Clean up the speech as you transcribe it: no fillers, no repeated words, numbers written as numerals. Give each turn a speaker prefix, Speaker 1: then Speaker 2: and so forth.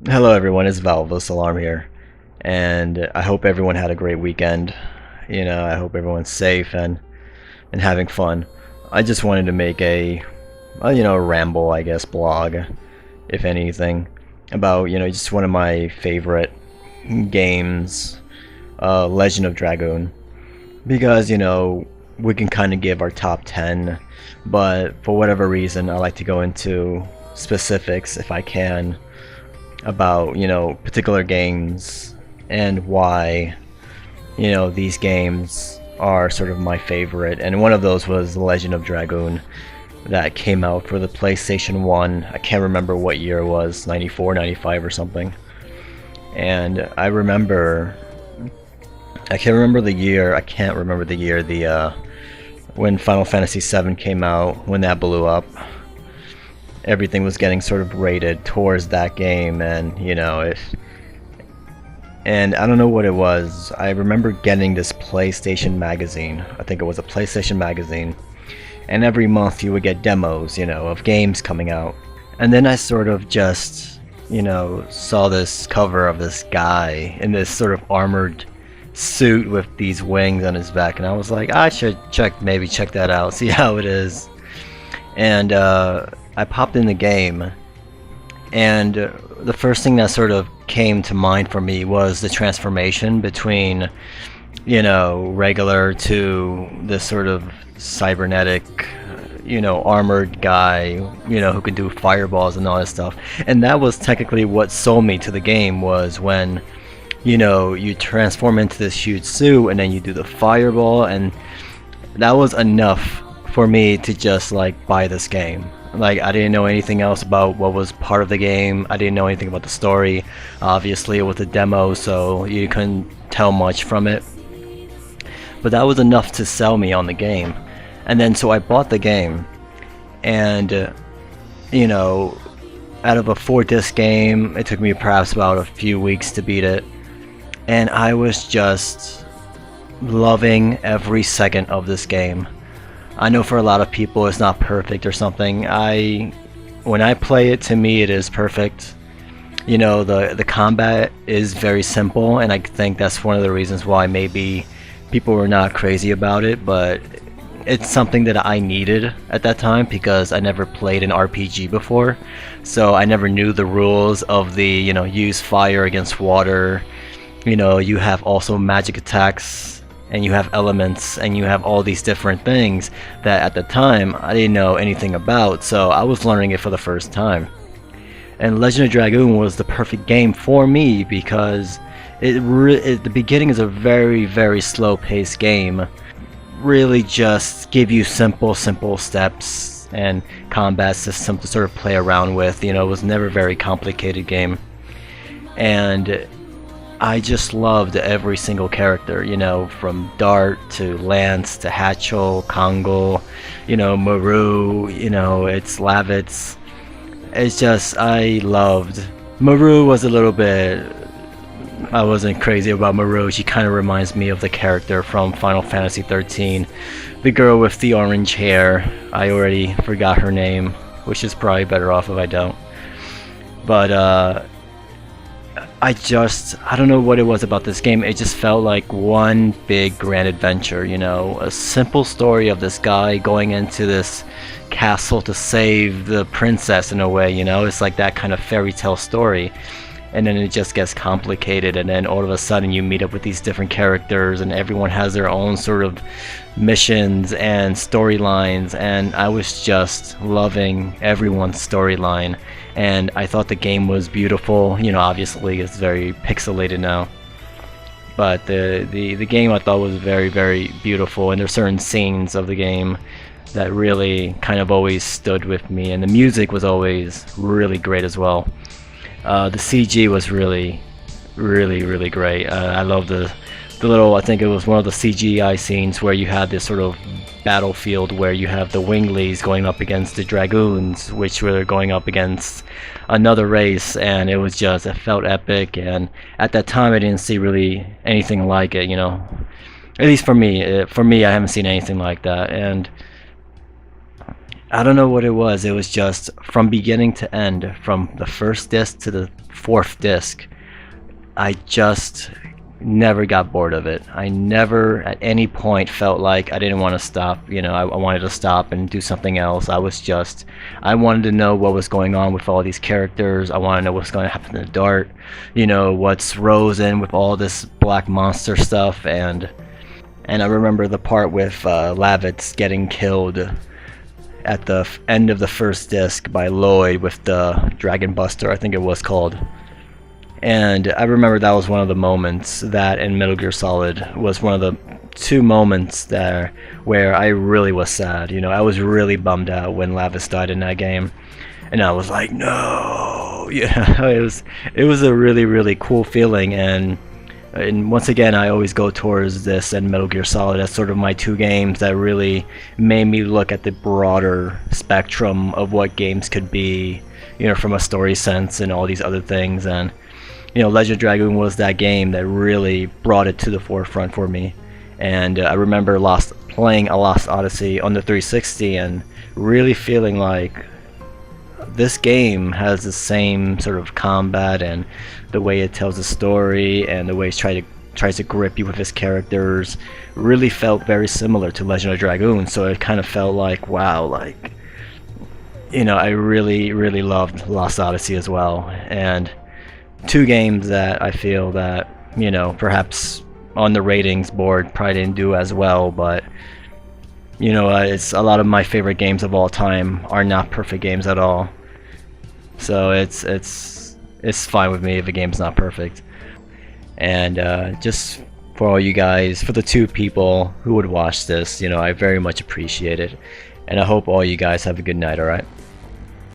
Speaker 1: Hello everyone, it's Valvos Alarm here, and I hope everyone had a great weekend. I hope everyone's safe and having fun. I just wanted to make a ramble, I guess, blog, if anything, about, just one of my favorite games, Legend of Dragoon, because, we can kind of give our top 10, but for whatever reason, I like to go into specifics if I can about particular games and why these games are sort of my favorite, and one of those was Legend of Dragoon that came out for the PlayStation 1. I can't remember what year it was, 94, 95 or something. And I can't remember the year. The when Final Fantasy 7 came out, when that blew up, everything was getting sort of rated towards that game, and I don't know what it was. I remember getting this PlayStation magazine. I think it was a PlayStation magazine, and every month you would get demos, of games coming out. And then I sort of just, saw this cover of this guy in this sort of armored suit with these wings on his back, and I was like, I should maybe check that out, see how it is. And I popped in the game, and the first thing that sort of came to mind for me was the transformation between, regular to this sort of cybernetic, armored guy, who could do fireballs and all that stuff. And that was technically what sold me to the game, was when, you transform into this huge suit and then you do the fireball, and that was enough for me to just like buy this game. Like, I didn't know anything else about what was part of the game. I didn't know anything about the story. Obviously, it was a demo, so you couldn't tell much from it. But that was enough to sell me on the game. And then so I bought the game, and out of a 4-disc game, it took me perhaps about a few weeks to beat it. And I was just loving every second of this game. I know for a lot of people it's not perfect or something. When I play it, to me it is perfect. The combat is very simple, and I think that's one of the reasons why maybe people were not crazy about it, but it's something that I needed at that time because I never played an RPG before. So I never knew the rules of the, use fire against water. You have also magic attacks, and you have elements, and you have all these different things that at the time I didn't know anything about, so I was learning it for the first time. And Legend of Dragoon was the perfect game for me because the beginning is a very, very slow-paced game. Really just give you simple steps and combat system to sort of play around with. It was never a very complicated game. And I just loved every single character, from Dart to Lance to Hatchel, Kongo, Maru, it's Lavitz. It's just, I loved. Maru was a little bit, I wasn't crazy about Maru. She kind of reminds me of the character from Final Fantasy 13. The girl with the orange hair. I already forgot her name, which is probably better off if I don't. But, I don't know what it was about this game. It just felt like one big grand adventure, a simple story of this guy going into this castle to save the princess in a way, it's like that kind of fairy tale story. And then it just gets complicated, and then all of a sudden you meet up with these different characters, and everyone has their own sort of missions and storylines, and I was just loving everyone's storyline. And I thought the game was beautiful. Obviously it's very pixelated now, but the game I thought was very, very beautiful, and there's certain scenes of the game that really kind of always stood with me, and the music was always really great as well. The CG was really, really, really great. I love the little, I think it was one of the CGI scenes where you had this sort of battlefield where you have the Winglies going up against the Dragoons, which were going up against another race, and it felt epic. And at that time I didn't see really anything like it, at least for me. I haven't seen anything like that, and I don't know what it was. It was just from beginning to end, from the first disc to the fourth disc, I just never got bored of it. I never at any point felt like I didn't want to stop. I wanted to stop and do something else. I wanted to know what was going on with all these characters. I want to know what's going to happen to Dart. What's Rosen with all this black monster stuff, and I remember the part with Lavitz getting killed at the end of the first disc by Lloyd with the Dragon Buster, I think it was called. And I remember that was one of the moments, that and Metal Gear Solid was one of the two moments there where I really was sad. I was really bummed out when Lavitz died in that game, and I was like, no. It was a really, really cool feeling. And once again, I always go towards this and Metal Gear Solid as sort of my two games that really made me look at the broader spectrum of what games could be, from a story sense and all these other things. And Legend of Dragoon was that game that really brought it to the forefront for me. And I remember playing a Lost Odyssey on the 360 and really feeling like this game has the same sort of combat and the way it tells the story and the way it tries to grip you with its characters really felt very similar to Legend of Dragoon. So it kind of felt like, wow, like, I really, really loved Lost Odyssey as well. And two games that I feel that, perhaps on the ratings board probably didn't do as well, but it's a lot of my favorite games of all time are not perfect games at all. So it's fine with me if a game's not perfect. And just for all you guys, for the two people who would watch this, I very much appreciate it. And I hope all you guys have a good night, alright?